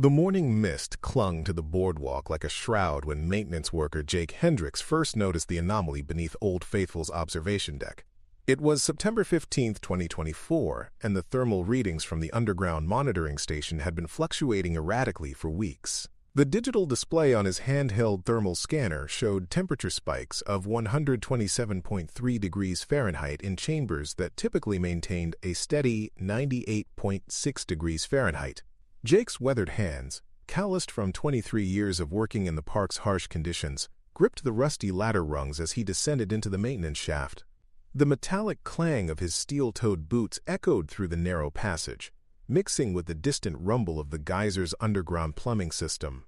The morning mist clung to the boardwalk like a shroud when maintenance worker Jake Hendricks first noticed the anomaly beneath Old Faithful's observation deck. It was September 15, 2024, and the thermal readings from the underground monitoring station had been fluctuating erratically for weeks. The digital display on his handheld thermal scanner showed temperature spikes of 127.3 degrees Fahrenheit in chambers that typically maintained a steady 98.6 degrees Fahrenheit. Jake's weathered hands, calloused from 23 years of working in the park's harsh conditions, gripped the rusty ladder rungs as he descended into the maintenance shaft. The metallic clang of his steel-toed boots echoed through the narrow passage, mixing with the distant rumble of the geyser's underground plumbing system.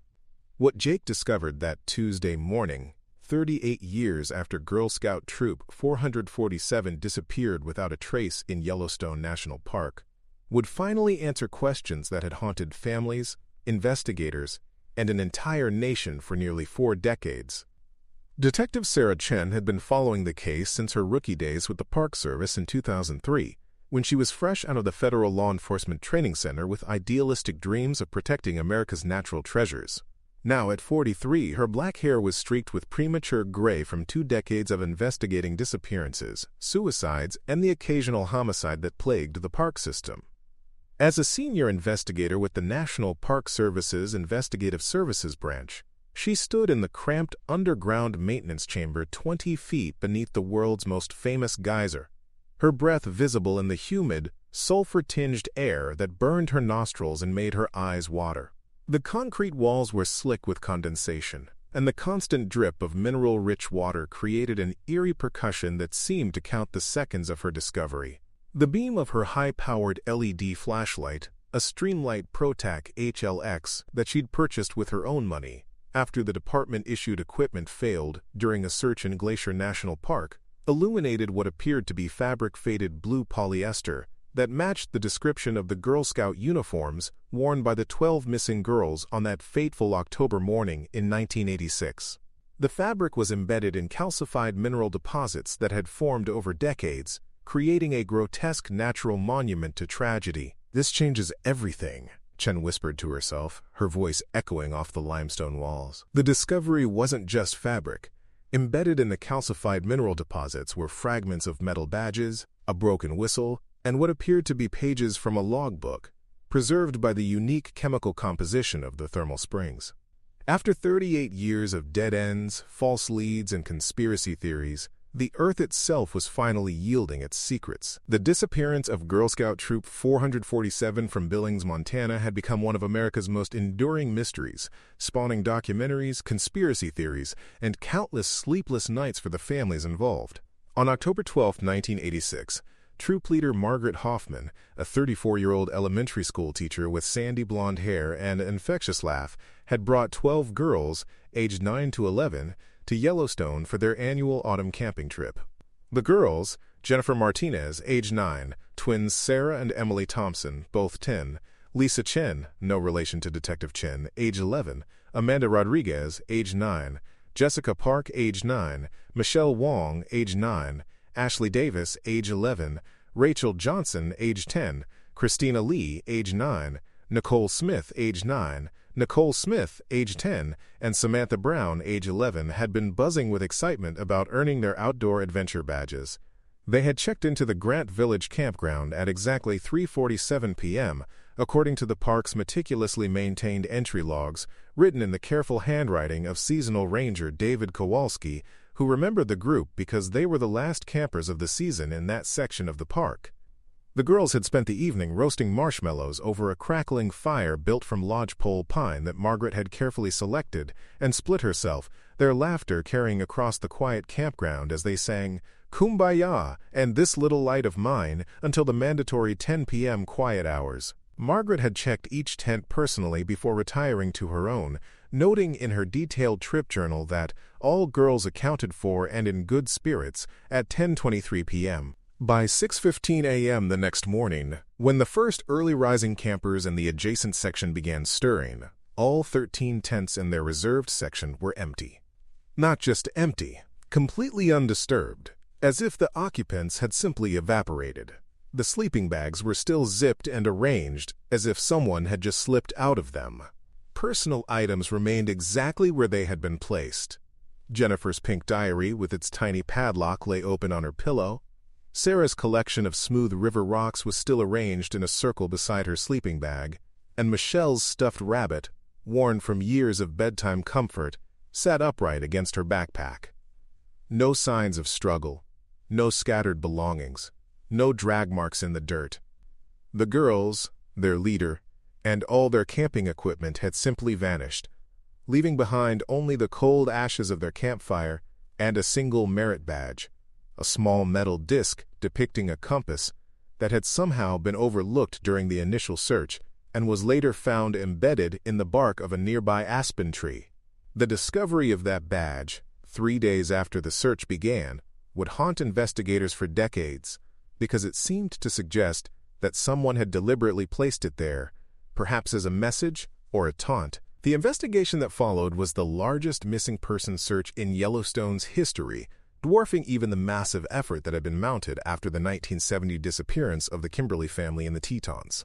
What Jake discovered that Tuesday morning, 38 years after Girl Scout Troop 447 disappeared without a trace in Yellowstone National Park, would finally answer questions that had haunted families, investigators, and an entire nation for nearly 4 decades. Detective Sarah Chen had been following the case since her rookie days with the Park Service in 2003, when she was fresh out of the Federal Law Enforcement Training Center with idealistic dreams of protecting America's natural treasures. Now, at 43, her black hair was streaked with premature gray from 2 decades of investigating disappearances, suicides, and the occasional homicide that plagued the park system. As a senior investigator with the National Park Service's Investigative Services Branch, she stood in the cramped underground maintenance chamber 20 feet beneath the world's most famous geyser, her breath visible in the humid, sulfur-tinged air that burned her nostrils and made her eyes water. The concrete walls were slick with condensation, and the constant drip of mineral-rich water created an eerie percussion that seemed to count the seconds of her discovery. The beam of her high-powered LED flashlight, a Streamlight ProTac HLX that she'd purchased with her own money after the department-issued equipment failed during a search in Glacier National Park, illuminated what appeared to be fabric-faded blue polyester that matched the description of the Girl Scout uniforms worn by the 12 missing girls on that fateful October morning in 1986. The fabric was embedded in calcified mineral deposits that had formed over decades, creating a grotesque natural monument to tragedy. "This changes everything," Chen whispered to herself, her voice echoing off the limestone walls. The discovery wasn't just fabric. Embedded in the calcified mineral deposits were fragments of metal badges, a broken whistle, and what appeared to be pages from a logbook, preserved by the unique chemical composition of the thermal springs. After 38 years of dead ends, false leads, and conspiracy theories, the Earth itself was finally yielding its secrets. The disappearance of Girl Scout Troop 447 from Billings, Montana had become one of America's most enduring mysteries, spawning documentaries, conspiracy theories, and countless sleepless nights for the families involved. On October 12, 1986, Troop Leader Margaret Hoffman, a 34-year-old elementary school teacher with sandy blonde hair and an infectious laugh, had brought 12 girls, aged 9 to 11, to Yellowstone for their annual autumn camping trip. The girls, Jennifer Martinez, age 9, twins Sarah and Emily Thompson, both 10, Lisa Chen, no relation to Detective Chen, age 11, Amanda Rodriguez, age 9, Jessica Park, age 9, Michelle Wong, age 9, Ashley Davis, age 11, Rachel Johnson, age 10, Christina Lee, age 9, Nicole Smith, age 9, Nicole Smith, age 10, and Samantha Brown, age 11, had been buzzing with excitement about earning their outdoor adventure badges. They had checked into the Grant Village campground at exactly 3:47 p.m., according to the park's meticulously maintained entry logs, written in the careful handwriting of seasonal ranger David Kowalski, who remembered the group because they were the last campers of the season in that section of the park. The girls had spent the evening roasting marshmallows over a crackling fire built from lodgepole pine that Margaret had carefully selected and split herself, their laughter carrying across the quiet campground as they sang "Kumbaya" and "This Little Light of Mine" until the mandatory 10 p.m. quiet hours. Margaret had checked each tent personally before retiring to her own, noting in her detailed trip journal that all girls accounted for and in good spirits at 10:23 p.m. By 6:15 a.m. the next morning, when the first early-rising campers in the adjacent section began stirring, all 13 tents in their reserved section were empty. Not just empty, completely undisturbed, as if the occupants had simply evaporated. The sleeping bags were still zipped and arranged as if someone had just slipped out of them. personal items remained exactly where they had been placed. Jennifer's pink diary with its tiny padlock lay open on her pillow. Sarah's collection of smooth river rocks was still arranged in a circle beside her sleeping bag, and Michelle's stuffed rabbit, worn from years of bedtime comfort, sat upright against her backpack. No signs of struggle, no scattered belongings, no drag marks in the dirt. The girls, their leader, and all their camping equipment had simply vanished, leaving behind only the cold ashes of their campfire and a single merit badge, a small metal disc depicting a compass that had somehow been overlooked during the initial search and was later found embedded in the bark of a nearby aspen tree. The discovery of that badge, 3 days after the search began, would haunt investigators for decades because it seemed to suggest that someone had deliberately placed it there, perhaps as a message or a taunt. The investigation that followed was the largest missing person search in Yellowstone's history, dwarfing even the massive effort that had been mounted after the 1970 disappearance of the Kimberly family in the Tetons.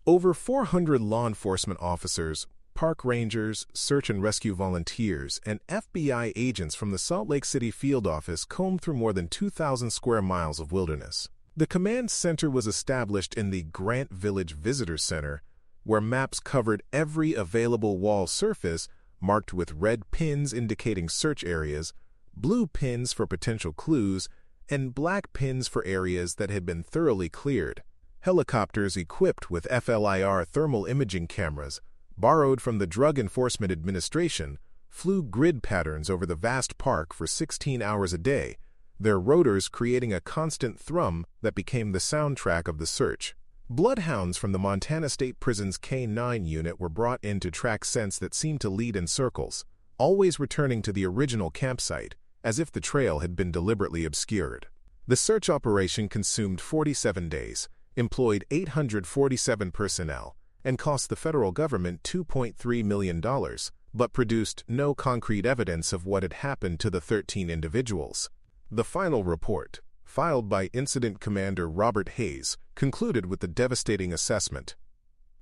Over 400 law enforcement officers, park rangers, search and rescue volunteers, and FBI agents from the Salt Lake City field office combed through more than 2,000 square miles of wilderness. The command center was established in the Grant Village Visitor Center, where maps covered every available wall surface marked with red pins indicating search areas, blue pins for potential clues, and black pins for areas that had been thoroughly cleared. Helicopters equipped with FLIR thermal imaging cameras, borrowed from the Drug Enforcement Administration, flew grid patterns over the vast park for 16 hours a day, their rotors creating a constant thrum that became the soundtrack of the search. Bloodhounds from the Montana State Prison's K-9 unit were brought in to track scents that seemed to lead in circles, always returning to the original campsite, as if the trail had been deliberately obscured. The search operation consumed 47 days, employed 847 personnel, and cost the federal government $2.3 million, but produced no concrete evidence of what had happened to the 13 individuals. The final report, filed by Incident Commander Robert Hayes, concluded with the devastating assessment.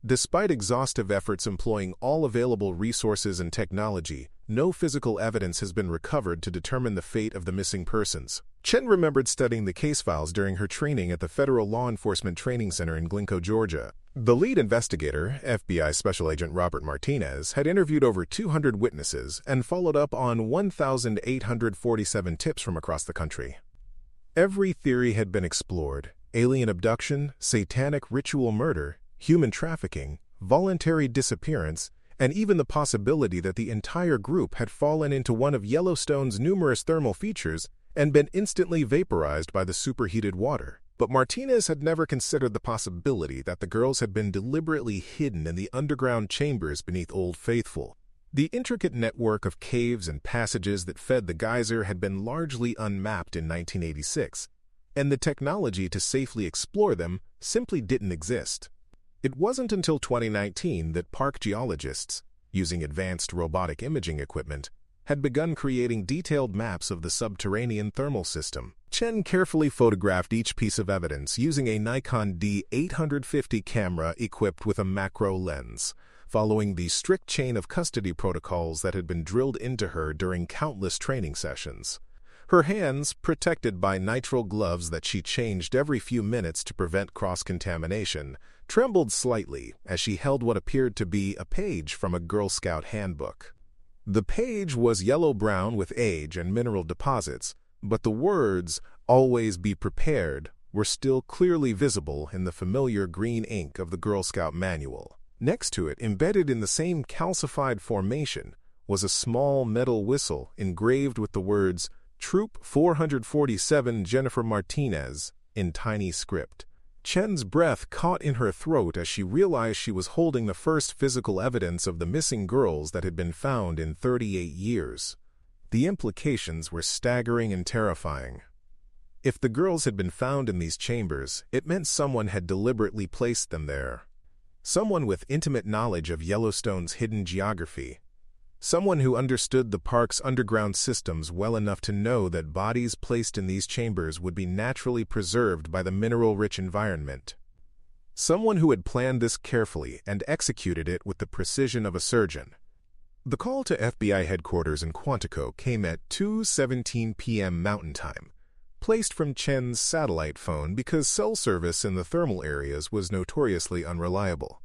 Despite exhaustive efforts employing all available resources and technology, no physical evidence has been recovered to determine the fate of the missing persons. Chen remembered studying the case files during her training at the Federal Law Enforcement Training Center in Glencoe, Georgia. The lead investigator, FBI Special Agent Robert Martinez, had interviewed over 200 witnesses and followed up on 1,847 tips from across the country. Every theory had been explored: alien abduction, satanic ritual murder, human trafficking, voluntary disappearance, and even the possibility that the entire group had fallen into one of Yellowstone's numerous thermal features and been instantly vaporized by the superheated water. But Martinez had never considered the possibility that the girls had been deliberately hidden in the underground chambers beneath Old Faithful. The intricate network of caves and passages that fed the geyser had been largely unmapped in 1986, and the technology to safely explore them simply didn't exist. It wasn't until 2019 that park geologists, using advanced robotic imaging equipment, had begun creating detailed maps of the subterranean thermal system. Chen carefully photographed each piece of evidence using a Nikon D850 camera equipped with a macro lens, following the strict chain of custody protocols that had been drilled into her during countless training sessions. Her hands, protected by nitrile gloves that she changed every few minutes to prevent cross-contamination, trembled slightly as she held what appeared to be a page from a Girl Scout handbook. The page was yellow-brown with age and mineral deposits, but the words, "Always be prepared," were still clearly visible in the familiar green ink of the Girl Scout manual. Next to it, embedded in the same calcified formation, was a small metal whistle engraved with the words, "Troop 447 Jennifer Martinez," in tiny script. Chen's breath caught in her throat as she realized she was holding the first physical evidence of the missing girls that had been found in 38 years. The implications were staggering and terrifying. If the girls had been found in these chambers, it meant someone had deliberately placed them there. Someone with intimate knowledge of Yellowstone's hidden geography. Someone who understood the park's underground systems well enough to know that bodies placed in these chambers would be naturally preserved by the mineral-rich environment. Someone who had planned this carefully and executed it with the precision of a surgeon. The call to FBI headquarters in Quantico came at 2:17 p.m. Mountain Time, placed from Chen's satellite phone because cell service in the thermal areas was notoriously unreliable.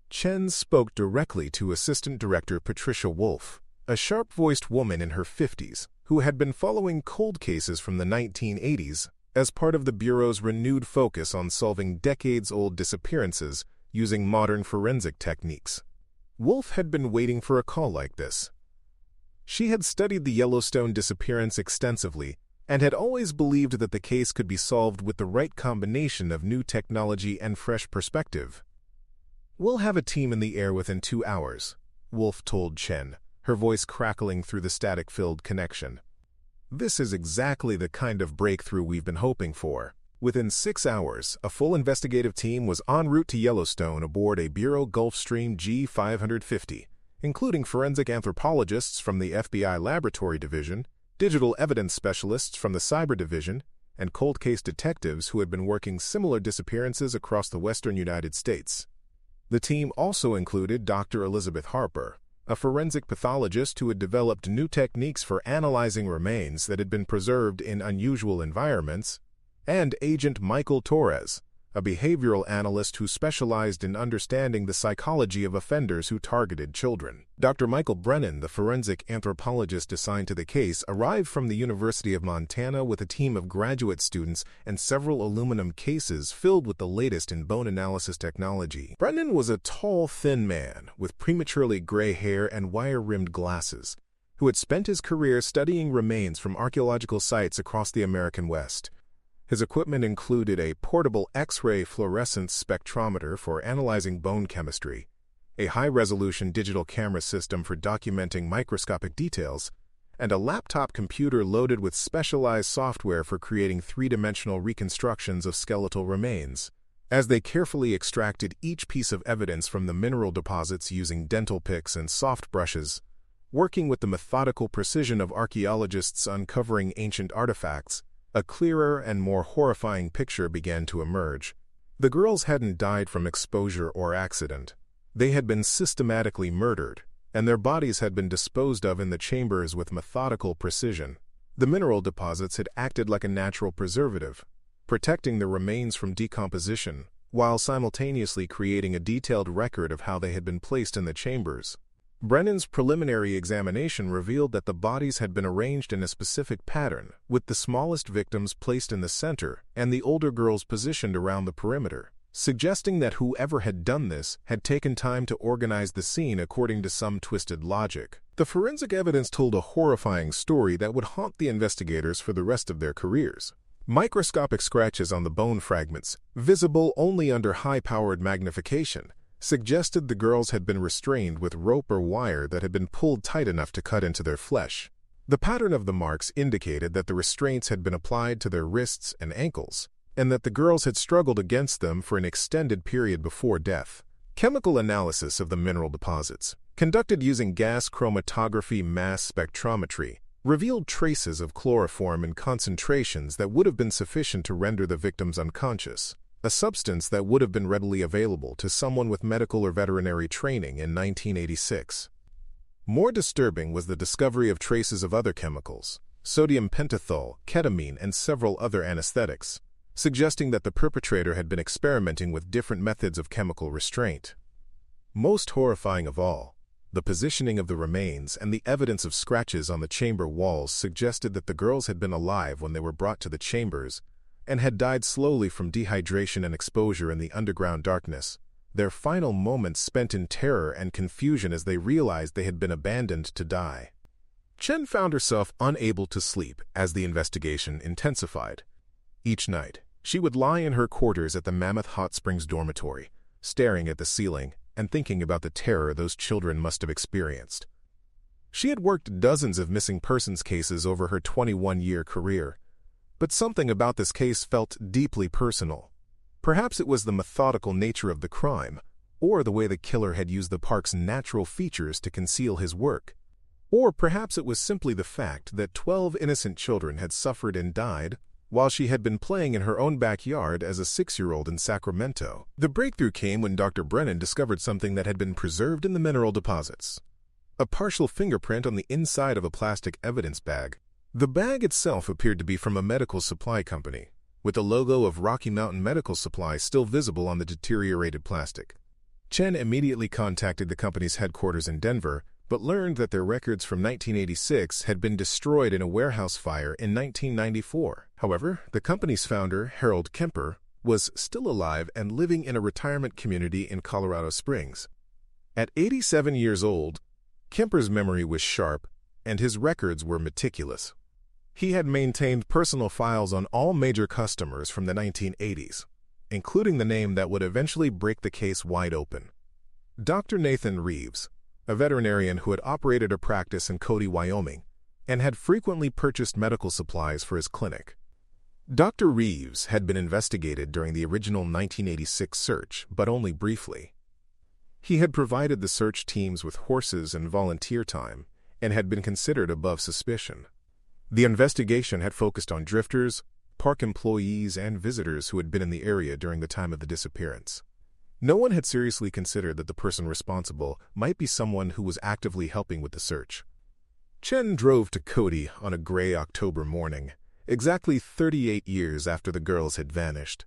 Chen spoke directly to Assistant Director Patricia Wolf, a sharp-voiced woman in her 50s who had been following cold cases from the 1980s as part of the Bureau's renewed focus on solving decades-old disappearances using modern forensic techniques. Wolf had been waiting for a call like this. She had studied the Yellowstone disappearance extensively and had always believed that the case could be solved with the right combination of new technology and fresh perspective. "We'll have a team in the air within 2 hours," Wolf told Chen, her voice crackling through the static-filled connection. "This is exactly the kind of breakthrough we've been hoping for." Within 6 hours, a full investigative team was en route to Yellowstone aboard a Bureau Gulfstream G550, including forensic anthropologists from the FBI Laboratory Division, digital evidence specialists from the Cyber Division, and cold case detectives who had been working similar disappearances across the western United States. The team also included Dr. Elizabeth Harper, a forensic pathologist who had developed new techniques for analyzing remains that had been preserved in unusual environments, and Agent Michael Torres, a behavioral analyst who specialized in understanding the psychology of offenders who targeted children. Dr. Michael Brennan, the forensic anthropologist assigned to the case, arrived from the University of Montana with a team of graduate students and several aluminum cases filled with the latest in bone analysis technology. Brennan was a tall, thin man with prematurely gray hair and wire-rimmed glasses, who had spent his career studying remains from archaeological sites across the American West. His equipment included a portable X-ray fluorescence spectrometer for analyzing bone chemistry, a high-resolution digital camera system for documenting microscopic details, and a laptop computer loaded with specialized software for creating three-dimensional reconstructions of skeletal remains. As they carefully extracted each piece of evidence from the mineral deposits using dental picks and soft brushes, working with the methodical precision of archaeologists uncovering ancient artifacts, a clearer and more horrifying picture began to emerge. The girls hadn't died from exposure or accident. They had been systematically murdered, and their bodies had been disposed of in the chambers with methodical precision. The mineral deposits had acted like a natural preservative, protecting the remains from decomposition, while simultaneously creating a detailed record of how they had been placed in the chambers. Brennan's preliminary examination revealed that the bodies had been arranged in a specific pattern, with the smallest victims placed in the center and the older girls positioned around the perimeter, suggesting that whoever had done this had taken time to organize the scene according to some twisted logic. The forensic evidence told a horrifying story that would haunt the investigators for the rest of their careers. Microscopic scratches on the bone fragments, visible only under high-powered magnification, suggested the girls had been restrained with rope or wire that had been pulled tight enough to cut into their flesh. The pattern of the marks indicated that the restraints had been applied to their wrists and ankles, and that the girls had struggled against them for an extended period before death. Chemical analysis of the mineral deposits, conducted using gas chromatography mass spectrometry, revealed traces of chloroform in concentrations that would have been sufficient to render the victims unconscious, a substance that would have been readily available to someone with medical or veterinary training in 1986. More disturbing was the discovery of traces of other chemicals, sodium pentothal, ketamine, and several other anesthetics, suggesting that the perpetrator had been experimenting with different methods of chemical restraint. Most horrifying of all, the positioning of the remains and the evidence of scratches on the chamber walls suggested that the girls had been alive when they were brought to the chambers and had died slowly from dehydration and exposure in the underground darkness, their final moments spent in terror and confusion as they realized they had been abandoned to die. Chen found herself unable to sleep as the investigation intensified. Each night, she would lie in her quarters at the Mammoth Hot Springs dormitory, staring at the ceiling and thinking about the terror those children must have experienced. She had worked dozens of missing persons cases over her 21-year career, but something about this case felt deeply personal. Perhaps it was the methodical nature of the crime, or the way the killer had used the park's natural features to conceal his work. Or perhaps it was simply the fact that 12 innocent children had suffered and died while she had been playing in her own backyard as a 6-year-old in Sacramento. The breakthrough came when Dr. Brennan discovered something that had been preserved in the mineral deposits. a partial fingerprint on the inside of a plastic evidence bag. The bag itself appeared to be from a medical supply company, with the logo of Rocky Mountain Medical Supply still visible on the deteriorated plastic. Chen immediately contacted the company's headquarters in Denver, but learned that their records from 1986 had been destroyed in a warehouse fire in 1994. However, the company's founder, Harold Kemper, was still alive and living in a retirement community in Colorado Springs. At 87 years old, Kemper's memory was sharp, and his records were meticulous. He had maintained personal files on all major customers from the 1980s, including the name that would eventually break the case wide open. Dr. Nathan Reeves, a veterinarian who had operated a practice in Cody, Wyoming, and had frequently purchased medical supplies for his clinic. Dr. Reeves had been investigated during the original 1986 search, but only briefly. He had provided the search teams with horses and volunteer time, and had been considered above suspicion. The investigation had focused on drifters, park employees, and visitors who had been in the area during the time of the disappearance. No one had seriously considered that the person responsible might be someone who was actively helping with the search. Chen drove to Cody on a gray October morning, exactly 38 years after the girls had vanished.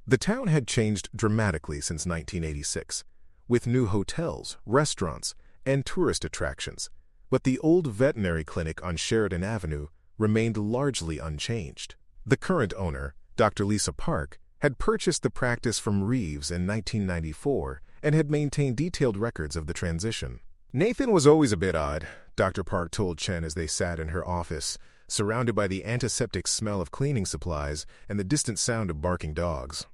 The town had changed dramatically since 1986, with new hotels, restaurants, and tourist attractions, but the old veterinary clinic on Sheridan Avenue remained largely unchanged. The current owner, Dr. Lisa Park, had purchased the practice from Reeves in 1994 and had maintained detailed records of the transition. Nathan was always a bit odd, Dr. Park told Chen as they sat in her office, surrounded by the antiseptic smell of cleaning supplies and the distant sound of barking dogs.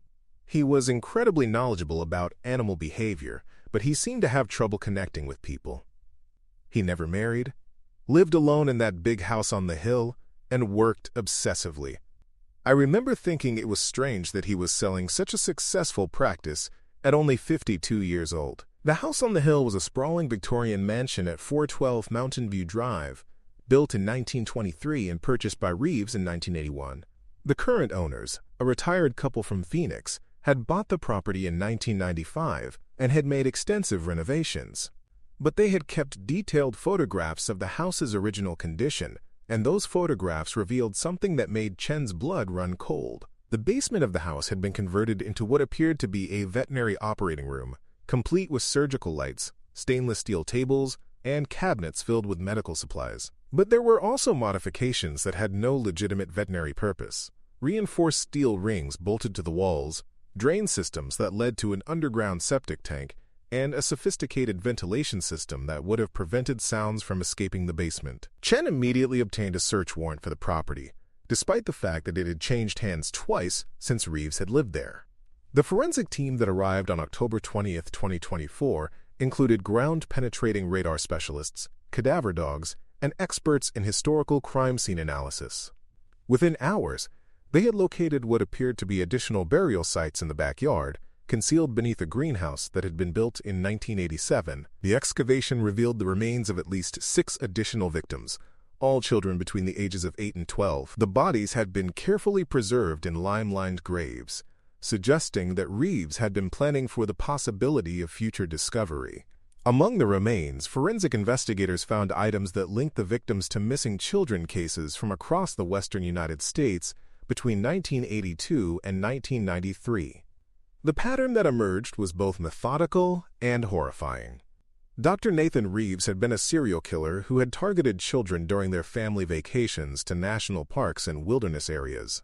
He was incredibly knowledgeable about animal behavior, but he seemed to have trouble connecting with people. He never married, lived alone in that big house on the hill, and worked obsessively. I remember thinking it was strange that he was selling such a successful practice at only 52 years old. The house on the hill was a sprawling Victorian mansion at 412 Mountain View Drive, built in 1923 and purchased by Reeves in 1981. The current owners, a retired couple from Phoenix, had bought the property in 1995 and had made extensive renovations. But they had kept detailed photographs of the house's original condition, and those photographs revealed something that made Chen's blood run cold. The basement of the house had been converted into what appeared to be a veterinary operating room, complete with surgical lights, stainless steel tables, and cabinets filled with medical supplies. But there were also modifications that had no legitimate veterinary purpose. Reinforced steel rings bolted to the walls, drain systems that led to an underground septic tank, and a sophisticated ventilation system that would have prevented sounds from escaping the basement. Chen immediately obtained a search warrant for the property, despite the fact that it had changed hands twice since Reeves had lived there. The forensic team that arrived on October 20, 2024, included ground-penetrating radar specialists, cadaver dogs, and experts in historical crime scene analysis. Within hours, they had located what appeared to be additional burial sites in the backyard, concealed beneath a greenhouse that had been built in 1987. The excavation revealed the remains of at least 6 additional victims, all children between the ages of 8 and 12. The bodies had been carefully preserved in lime-lined graves, suggesting that Reeves had been planning for the possibility of future discovery. Among the remains, forensic investigators found items that linked the victims to missing children cases from across the western United States between 1982 and 1993. The pattern that emerged was both methodical and horrifying. Dr. Nathan Reeves had been a serial killer who had targeted children during their family vacations to national parks and wilderness areas.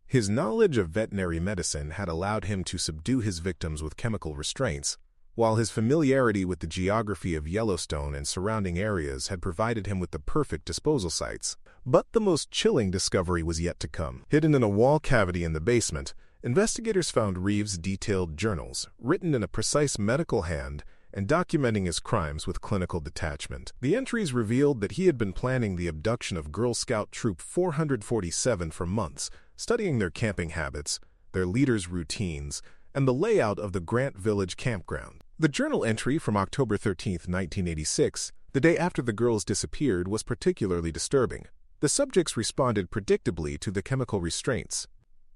His knowledge of veterinary medicine had allowed him to subdue his victims with chemical restraints, while his familiarity with the geography of Yellowstone and surrounding areas had provided him with the perfect disposal sites. But the most chilling discovery was yet to come. Hidden in a wall cavity in the basement, investigators found Reeves' detailed journals, written in a precise medical hand and documenting his crimes with clinical detachment. The entries revealed that he had been planning the abduction of Girl Scout Troop 447 for months, studying their camping habits, their leaders' routines, and the layout of the Grant Village campground. The journal entry from October 13, 1986, the day after the girls disappeared, was particularly disturbing. The subjects responded predictably to the chemical restraints.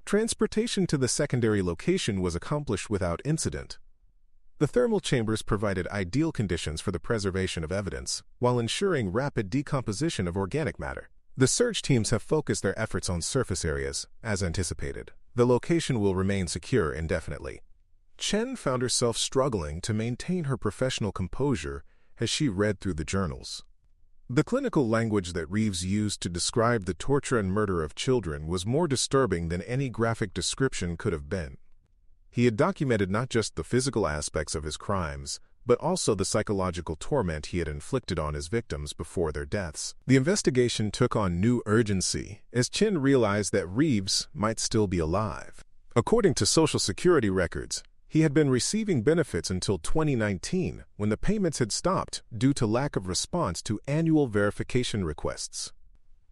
Transportation to the secondary location was accomplished without incident. The thermal chambers provided ideal conditions for the preservation of evidence, while ensuring rapid decomposition of organic matter. The search teams have focused their efforts on surface areas, as anticipated. The location will remain secure indefinitely. Chen found herself struggling to maintain her professional composure as she read through the journals. The clinical language that Reeves used to describe the torture and murder of children was more disturbing than any graphic description could have been. He had documented not just the physical aspects of his crimes, but also the psychological torment he had inflicted on his victims before their deaths. The investigation took on new urgency as Chen realized that Reeves might still be alive. According to Social Security records, he had been receiving benefits until 2019, when the payments had stopped due to lack of response to annual verification requests.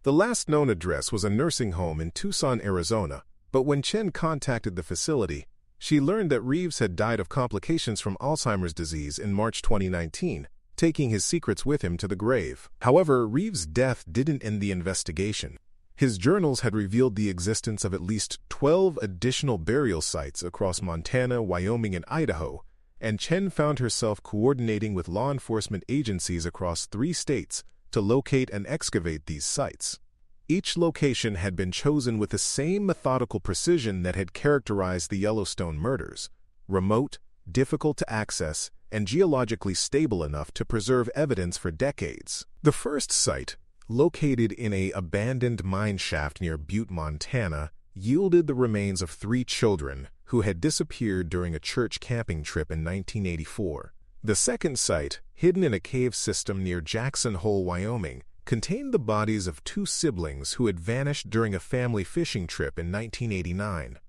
The last known address was a nursing home in Tucson, Arizona, but when Chen contacted the facility, she learned that Reeves had died of complications from Alzheimer's disease in March 2019, taking his secrets with him to the grave. However, Reeves' death didn't end the investigation. His journals had revealed the existence of at least 12 additional burial sites across Montana, Wyoming, and Idaho, and Chen found herself coordinating with law enforcement agencies across 3 states to locate and excavate these sites. Each location had been chosen with the same methodical precision that had characterized the Yellowstone murders: remote, difficult to access, and geologically stable enough to preserve evidence for decades. The first site, located in an abandoned mine shaft near Butte, Montana, yielded the remains of 3 children who had disappeared during a church camping trip in 1984. The second site, hidden in a cave system near Jackson Hole, Wyoming, contained the bodies of 2 siblings who had vanished during a family fishing trip in 1989.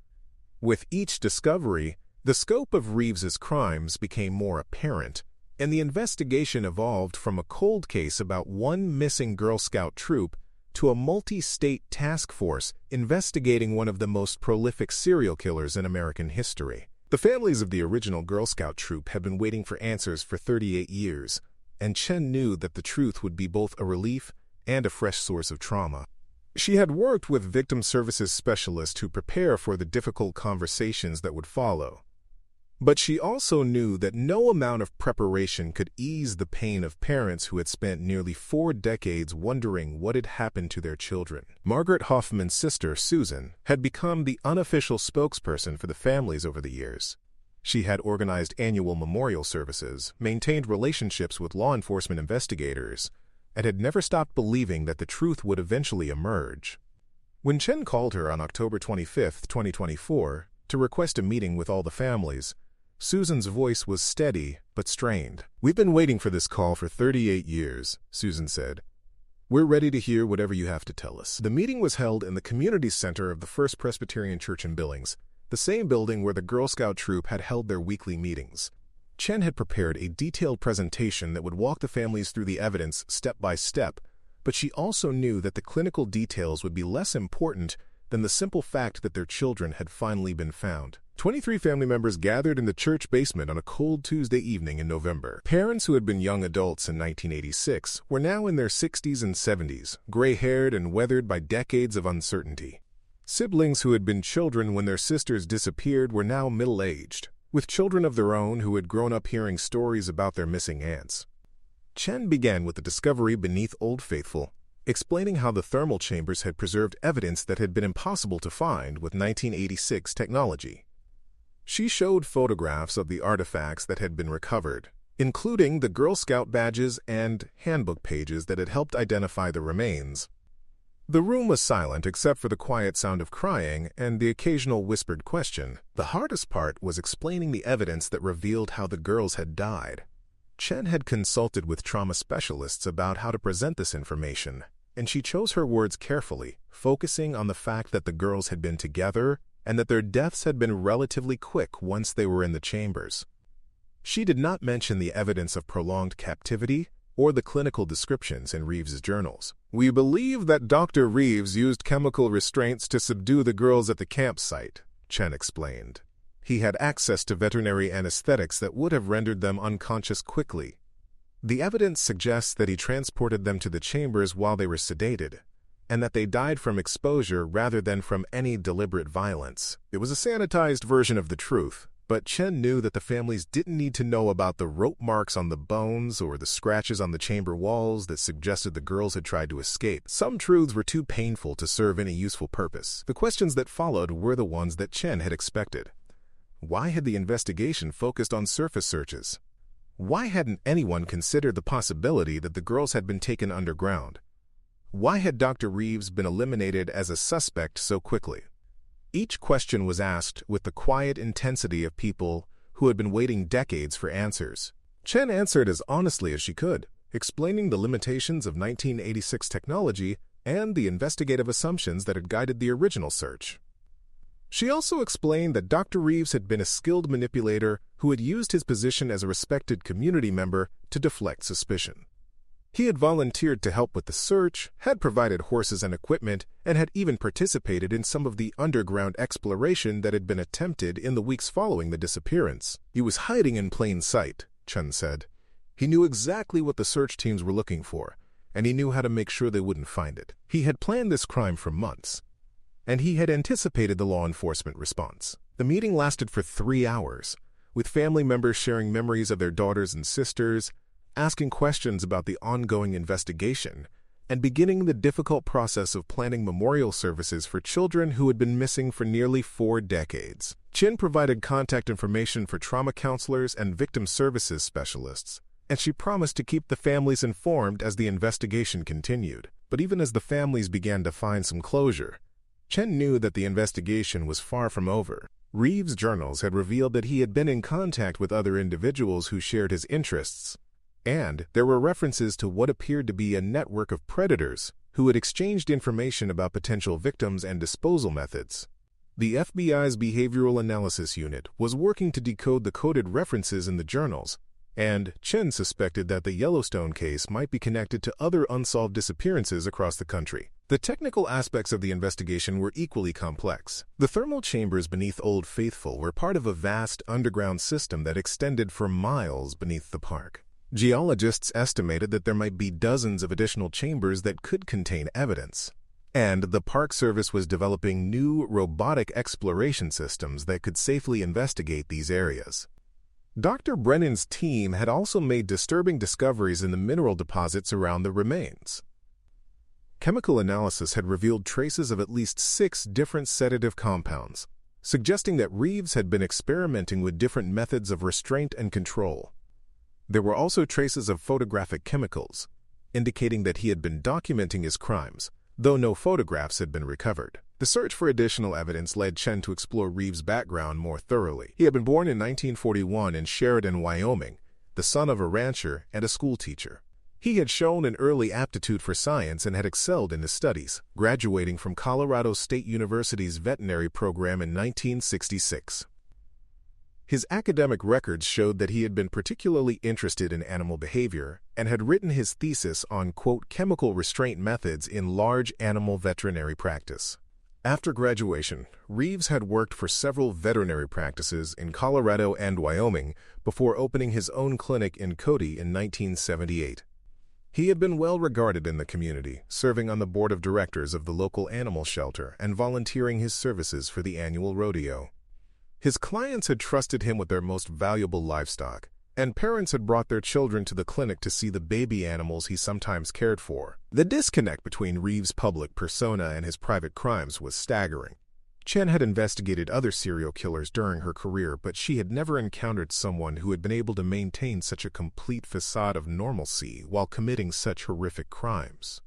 With each discovery, the scope of Reeves's crimes became more apparent, and the investigation evolved from a cold case about one missing Girl Scout troop to a multi-state task force investigating one of the most prolific serial killers in American history. The families of the original Girl Scout troop had been waiting for answers for 38 years, and Chen knew that the truth would be both a relief and a fresh source of trauma. She had worked with victim services specialists who prepare for the difficult conversations that would follow. But she also knew that no amount of preparation could ease the pain of parents who had spent nearly 4 decades wondering what had happened to their children. Margaret Hoffman's sister, Susan, had become the unofficial spokesperson for the families over the years. She had organized annual memorial services, maintained relationships with law enforcement investigators, and had never stopped believing that the truth would eventually emerge. When Chen called her on October 25, 2024, to request a meeting with all the families, Susan's voice was steady but strained. "We've been waiting for this call for 38 years, Susan said. "We're ready to hear whatever you have to tell us." The meeting was held in the community center of the First Presbyterian Church in Billings, the same building where the Girl Scout troop had held their weekly meetings. Chen had prepared a detailed presentation that would walk the families through the evidence step by step, but she also knew that the clinical details would be less important than the simple fact that their children had finally been found. 23 family members gathered in the church basement on a cold Tuesday evening in November. Parents who had been young adults in 1986 were now in their 60s and 70s, gray-haired and weathered by decades of uncertainty. Siblings who had been children when their sisters disappeared were now middle-aged, with children of their own who had grown up hearing stories about their missing aunts. Chen began with the discovery beneath Old Faithful, explaining how the thermal chambers had preserved evidence that had been impossible to find with 1986 technology. She showed photographs of the artifacts that had been recovered, including the Girl Scout badges and handbook pages that had helped identify the remains. The room was silent except for the quiet sound of crying and the occasional whispered question. The hardest part was explaining the evidence that revealed how the girls had died. Chen had consulted with trauma specialists about how to present this information, and she chose her words carefully, focusing on the fact that the girls had been together and that their deaths had been relatively quick once they were in the chambers. She did not mention the evidence of prolonged captivity or the clinical descriptions in Reeves's journals. "We believe that Dr. Reeves used chemical restraints to subdue the girls at the campsite," Chen explained. "He had access to veterinary anesthetics that would have rendered them unconscious quickly. The evidence suggests that he transported them to the chambers while they were sedated, and that they died from exposure rather than from any deliberate violence. It was a sanitized version of the truth, But Chen knew that the families didn't need to know about the rope marks on the bones or the scratches on the chamber walls that suggested the girls had tried to escape. Some truths were too painful to serve any useful purpose. The questions that followed were the ones that Chen had expected. Why had the investigation focused on surface searches? Why hadn't anyone considered the possibility that the girls had been taken underground? Why had Dr. Reeves been eliminated as a suspect so quickly? Each question was asked with the quiet intensity of people who had been waiting decades for answers. Chen answered as honestly as she could, explaining the limitations of 1986 technology and the investigative assumptions that had guided the original search. She also explained that Dr. Reeves had been a skilled manipulator who had used his position as a respected community member to deflect suspicion. He had volunteered to help with the search, had provided horses and equipment, and had even participated in some of the underground exploration that had been attempted in the weeks following the disappearance. He was hiding in plain sight, Chen said. He knew exactly what the search teams were looking for, and he knew how to make sure they wouldn't find it. He had planned this crime for months, and he had anticipated the law enforcement response. The meeting lasted for 3 hours, with family members sharing memories of their daughters and sisters, asking questions about the ongoing investigation, and beginning the difficult process of planning memorial services for children who had been missing for nearly 4 decades. Chen provided contact information for trauma counselors and victim services specialists, and she promised to keep the families informed as the investigation continued. But even as the families began to find some closure, Chen knew that the investigation was far from over. Reeves' journals had revealed that he had been in contact with other individuals who shared his interests, and there were references to what appeared to be a network of predators who had exchanged information about potential victims and disposal methods. The FBI's Behavioral Analysis Unit was working to decode the coded references in the journals, and Chen suspected that the Yellowstone case might be connected to other unsolved disappearances across the country. The technical aspects of the investigation were equally complex. The thermal chambers beneath Old Faithful were part of a vast underground system that extended for miles beneath the park. Geologists estimated that there might be dozens of additional chambers that could contain evidence, and the Park Service was developing new robotic exploration systems that could safely investigate these areas. Dr. Brennan's team had also made disturbing discoveries in the mineral deposits around the remains. Chemical analysis had revealed traces of at least 6 different sedative compounds, suggesting that Reeves had been experimenting with different methods of restraint and control. There were also traces of photographic chemicals, indicating that he had been documenting his crimes, though no photographs had been recovered. The search for additional evidence led Chen to explore Reeves' background more thoroughly. He had been born in 1941 in Sheridan, Wyoming, the son of a rancher and a schoolteacher. He had shown an early aptitude for science and had excelled in his studies, graduating from Colorado State University's veterinary program in 1966. His academic records showed that he had been particularly interested in animal behavior and had written his thesis on, quote, chemical restraint methods in large animal veterinary practice. After graduation, Reeves had worked for several veterinary practices in Colorado and Wyoming before opening his own clinic in Cody in 1978. He had been well regarded in the community, serving on the board of directors of the local animal shelter and volunteering his services for the annual rodeo. His clients had trusted him with their most valuable livestock, and parents had brought their children to the clinic to see the baby animals he sometimes cared for. The disconnect between Reeves' public persona and his private crimes was staggering. Chen had investigated other serial killers during her career, but she had never encountered someone who had been able to maintain such a complete facade of normalcy while committing such horrific crimes.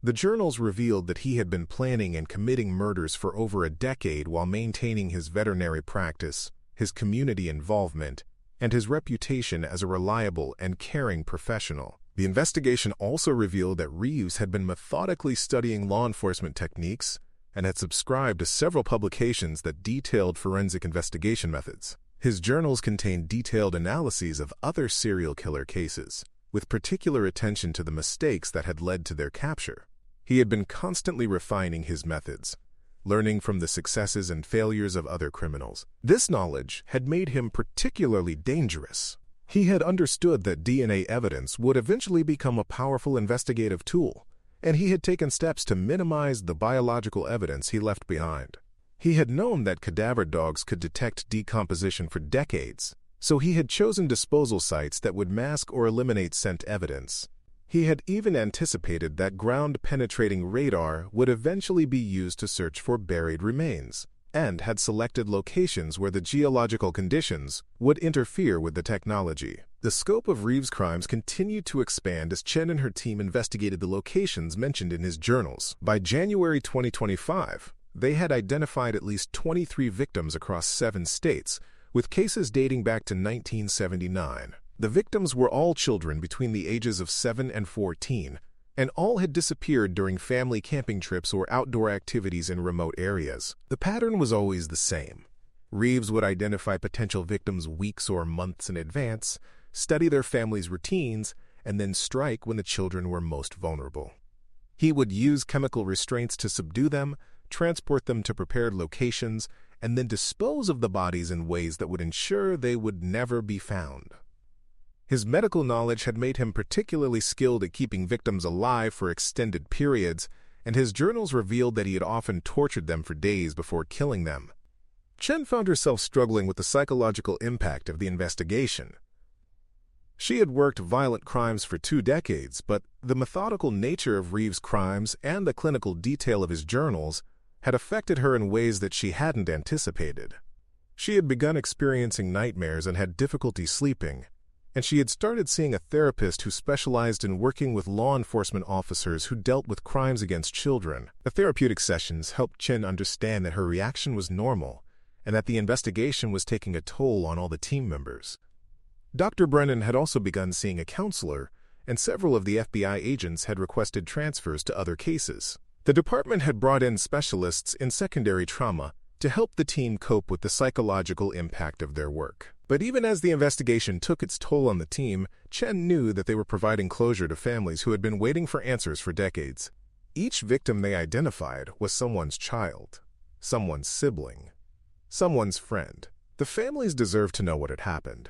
The journals revealed that he had been planning and committing murders for over a decade while maintaining his veterinary practice, his community involvement, and his reputation as a reliable and caring professional. The investigation also revealed that Reeves had been methodically studying law enforcement techniques and had subscribed to several publications that detailed forensic investigation methods. His journals contained detailed analyses of other serial killer cases, with particular attention to the mistakes that had led to their capture. He had been constantly refining his methods, learning from the successes and failures of other criminals. This knowledge had made him particularly dangerous. He had understood that DNA evidence would eventually become a powerful investigative tool, and he had taken steps to minimize the biological evidence he left behind. He had known that cadaver dogs could detect decomposition for decades, so he had chosen disposal sites that would mask or eliminate scent evidence. He had even anticipated that ground-penetrating radar would eventually be used to search for buried remains, and had selected locations where the geological conditions would interfere with the technology. The scope of Reeves' crimes continued to expand as Chen and her team investigated the locations mentioned in his journals. By January 2025, they had identified at least 23 victims across 7 states, with cases dating back to 1979. The victims were all children between the ages of 7 and 14, and all had disappeared during family camping trips or outdoor activities in remote areas. The pattern was always the same. Reeves would identify potential victims weeks or months in advance, study their families' routines, and then strike when the children were most vulnerable. He would use chemical restraints to subdue them, transport them to prepared locations, and then dispose of the bodies in ways that would ensure they would never be found. His medical knowledge had made him particularly skilled at keeping victims alive for extended periods, and his journals revealed that he had often tortured them for days before killing them. Chen found herself struggling with the psychological impact of the investigation. She had worked violent crimes for 2 decades, but the methodical nature of Reeves' crimes and the clinical detail of his journals had affected her in ways that she hadn't anticipated. She had begun experiencing nightmares and had difficulty sleeping, and she had started seeing a therapist who specialized in working with law enforcement officers who dealt with crimes against children. The therapeutic sessions helped Chen understand that her reaction was normal and that the investigation was taking a toll on all the team members. Dr. Brennan had also begun seeing a counselor, and several of the FBI agents had requested transfers to other cases. The department had brought in specialists in secondary trauma to help the team cope with the psychological impact of their work. But even as the investigation took its toll on the team, Chen knew that they were providing closure to families who had been waiting for answers for decades. Each victim they identified was someone's child, someone's sibling, someone's friend. The families deserved to know what had happened,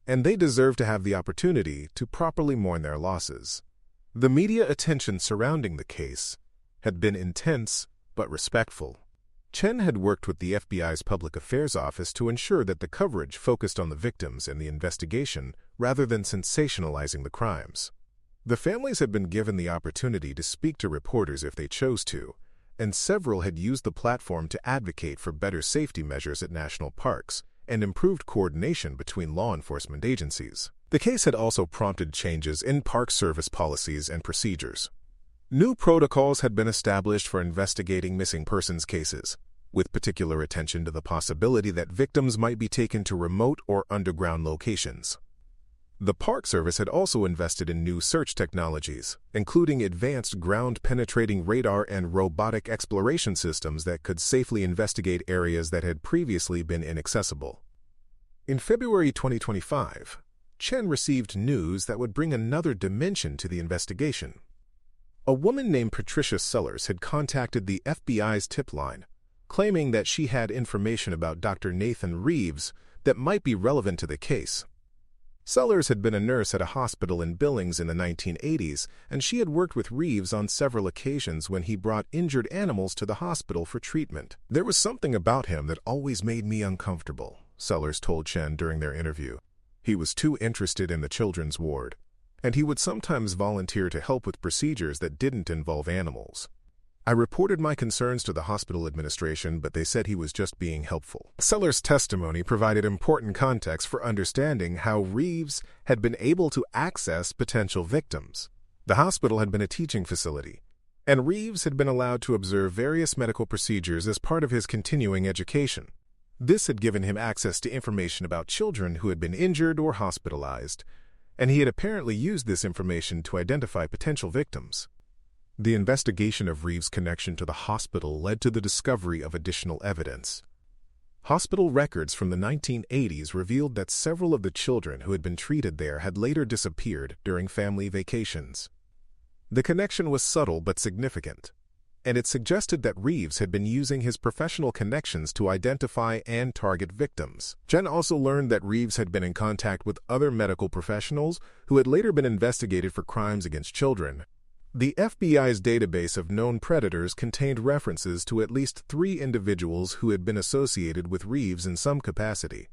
and they deserved to have the opportunity to properly mourn their losses. The media attention surrounding the case had been intense but respectful. Chen had worked with the FBI's Public Affairs Office to ensure that the coverage focused on the victims and the investigation rather than sensationalizing the crimes. The families had been given the opportunity to speak to reporters if they chose to, and several had used the platform to advocate for better safety measures at national parks and improved coordination between law enforcement agencies. The case had also prompted changes in Park Service policies and procedures. New protocols had been established for investigating missing persons cases, with particular attention to the possibility that victims might be taken to remote or underground locations. The Park Service had also invested in new search technologies, including advanced ground-penetrating radar and robotic exploration systems that could safely investigate areas that had previously been inaccessible. In February 2025, Chen received news that would bring another dimension to the investigation. A woman named Patricia Sellers had contacted the FBI's tip line, claiming that she had information about Dr. Nathan Reeves that might be relevant to the case. Sellers had been a nurse at a hospital in Billings in the 1980s, and she had worked with Reeves on several occasions when he brought injured animals to the hospital for treatment. "There was something about him that always made me uncomfortable," Sellers told Chen during their interview. "He was too interested in the children's ward, and he would sometimes volunteer to help with procedures that didn't involve animals. I reported my concerns to the hospital administration, but they said he was just being helpful." Sellers' testimony provided important context for understanding how Reeves had been able to access potential victims. The hospital had been a teaching facility, and Reeves had been allowed to observe various medical procedures as part of his continuing education. This had given him access to information about children who had been injured or hospitalized, and he had apparently used this information to identify potential victims. The investigation of Reeves' connection to the hospital led to the discovery of additional evidence. Hospital records from the 1980s revealed that several of the children who had been treated there had later disappeared during family vacations. The connection was subtle but significant, and it suggested that Reeves had been using his professional connections to identify and target victims. Chen also learned that Reeves had been in contact with other medical professionals who had later been investigated for crimes against children. The FBI's database of known predators contained references to at least 3 individuals who had been associated with Reeves in some capacity.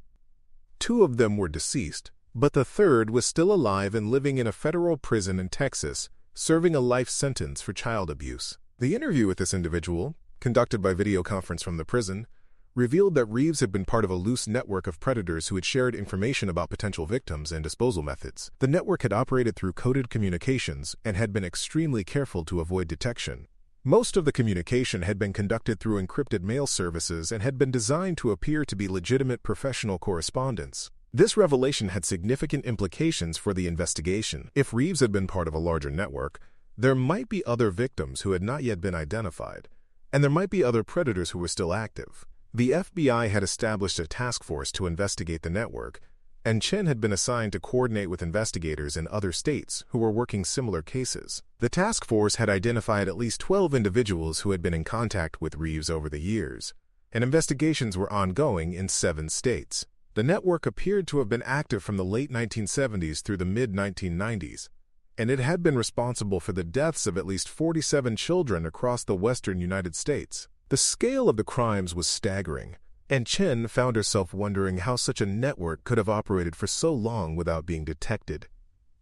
2 of them were deceased, but the third was still alive and living in a federal prison in Texas, serving a life sentence for child abuse. The interview with this individual, conducted by video conference from the prison, revealed that Reeves had been part of a loose network of predators who had shared information about potential victims and disposal methods. The network had operated through coded communications and had been extremely careful to avoid detection. Most of the communication had been conducted through encrypted mail services and had been designed to appear to be legitimate professional correspondence. This revelation had significant implications for the investigation. If Reeves had been part of a larger network, there might be other victims who had not yet been identified, and there might be other predators who were still active. The FBI had established a task force to investigate the network, and Chen had been assigned to coordinate with investigators in other states who were working similar cases. The task force had identified at least 12 individuals who had been in contact with Reeves over the years, and investigations were ongoing in 7 states. The network appeared to have been active from the late 1970s through the mid-1990s, and it had been responsible for the deaths of at least 47 children across the western United States. The scale of the crimes was staggering, and Chen found herself wondering how such a network could have operated for so long without being detected.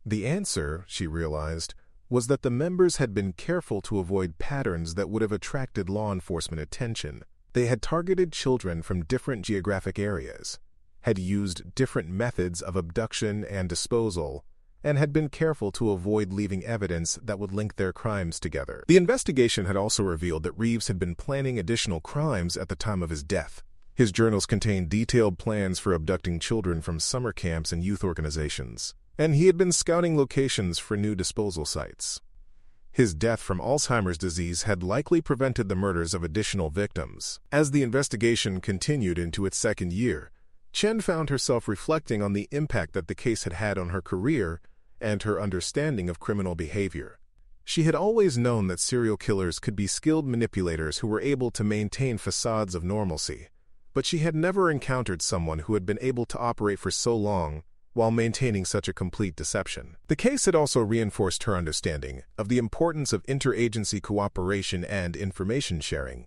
The answer, she realized, was that the members had been careful to avoid patterns that would have attracted law enforcement attention. They had targeted children from different geographic areas, had used different methods of abduction and disposal, and had been careful to avoid leaving evidence that would link their crimes together. The investigation had also revealed that Reeves had been planning additional crimes at the time of his death. His journals contained detailed plans for abducting children from summer camps and youth organizations, and he had been scouting locations for new disposal sites. His death from Alzheimer's disease had likely prevented the murders of additional victims. As the investigation continued into its 2nd year, Chen found herself reflecting on the impact that the case had had on her career and her understanding of criminal behavior. She had always known that serial killers could be skilled manipulators who were able to maintain facades of normalcy, but she had never encountered someone who had been able to operate for so long while maintaining such a complete deception. The case had also reinforced her understanding of the importance of interagency cooperation and information sharing.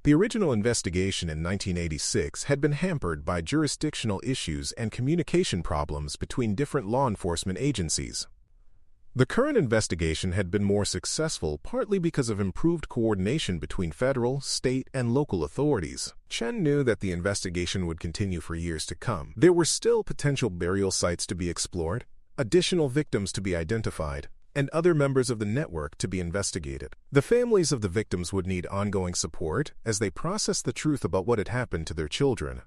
The original investigation in 1986 had been hampered by jurisdictional issues and communication problems between different law enforcement agencies. The current investigation had been more successful partly because of improved coordination between federal, state, and local authorities. Chen knew that the investigation would continue for years to come. There were still potential burial sites to be explored, additional victims to be identified, and other members of the network to be investigated. The families of the victims would need ongoing support as they processed the truth about what had happened to their children.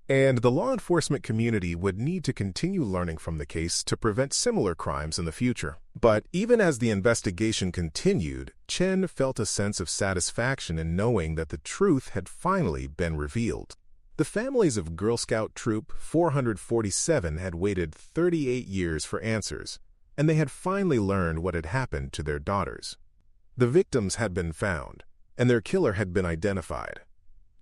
And the law enforcement community would need to continue learning from the case to prevent similar crimes in the future. But even as the investigation continued, Chen felt a sense of satisfaction in knowing that the truth had finally been revealed. The families of Girl Scout Troop 447 had waited 38 years for answers, and they had finally learned what had happened to their daughters. The victims had been found, and their killer had been identified.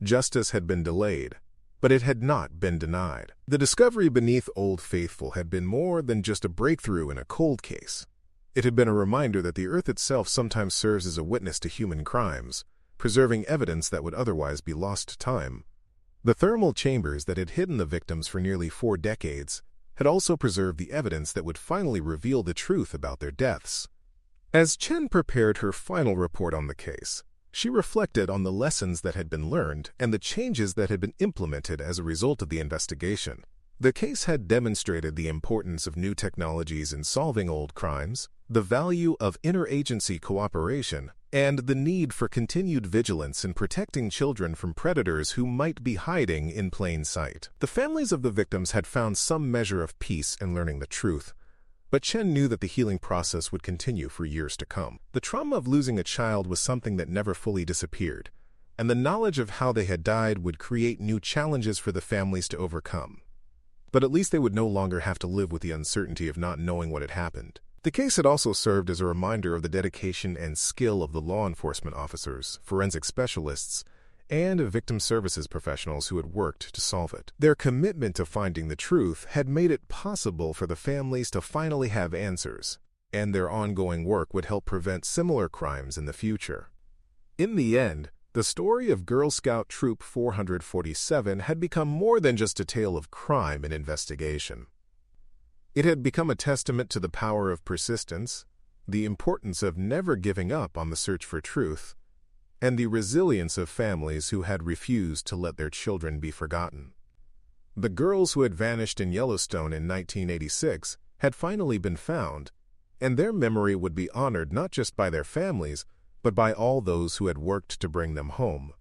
Justice had been delayed, but it had not been denied. The discovery beneath Old Faithful had been more than just a breakthrough in a cold case. It had been a reminder that the earth itself sometimes serves as a witness to human crimes, preserving evidence that would otherwise be lost to time. The thermal chambers that had hidden the victims for nearly 4 decades had also preserved the evidence that would finally reveal the truth about their deaths. As Chen prepared her final report on the case, she reflected on the lessons that had been learned and the changes that had been implemented as a result of the investigation. The case had demonstrated the importance of new technologies in solving old crimes, the value of interagency cooperation, and the need for continued vigilance in protecting children from predators who might be hiding in plain sight. The families of the victims had found some measure of peace in learning the truth, but Chen knew that the healing process would continue for years to come. The trauma of losing a child was something that never fully disappeared, and the knowledge of how they had died would create new challenges for the families to overcome. But at least they would no longer have to live with the uncertainty of not knowing what had happened. The case had also served as a reminder of the dedication and skill of the law enforcement officers, forensic specialists, and victim services professionals who had worked to solve it. Their commitment to finding the truth had made it possible for the families to finally have answers, and their ongoing work would help prevent similar crimes in the future. In the end, the story of Girl Scout Troop 447 had become more than just a tale of crime and investigation. It had become a testament to the power of persistence, the importance of never giving up on the search for truth, and the resilience of families who had refused to let their children be forgotten. The girls who had vanished in Yellowstone in 1986 had finally been found, and their memory would be honored not just by their families, but by all those who had worked to bring them home.